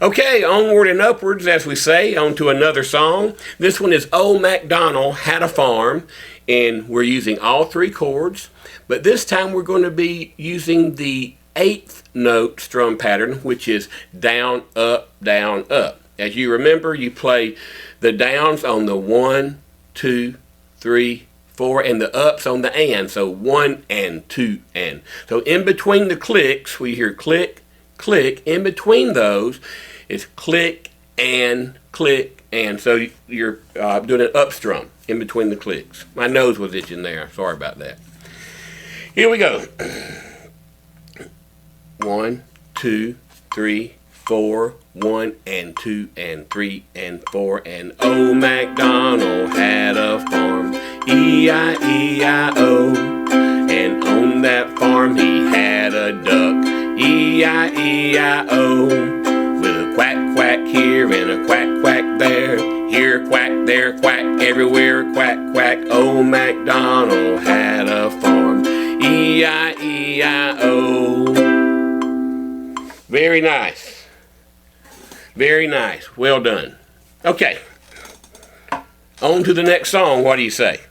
Okay, onward and upwards, as we say, on to another song. This one is Old MacDonald Had a Farm, and we're using all three chords, but this time we're going to be using the 8th note strum pattern, which is down, up, down, up. As you remember, you play the downs on the 1, 2, 3, 4, and the ups on the and. So 1 and 2 and. So in between the clicks, we hear click, click. In between those is click and click and. So you're doing an up strum in between the clicks. My nose was itching there. Sorry about that. Here we go. 1, 2, 3, 4, 1 and 2 and 3 and 4, and Old MacDonald had a farm, E-I-E-I-O, and on that farm he had a duck, E-I-E-I-O, with a quack quack here and a quack quack there, here quack, there quack, everywhere quack quack. Old MacDonald had a farm, E-I-E-I-O. Very nice. Very nice. Well done. Okay. On to the next song. What do you say?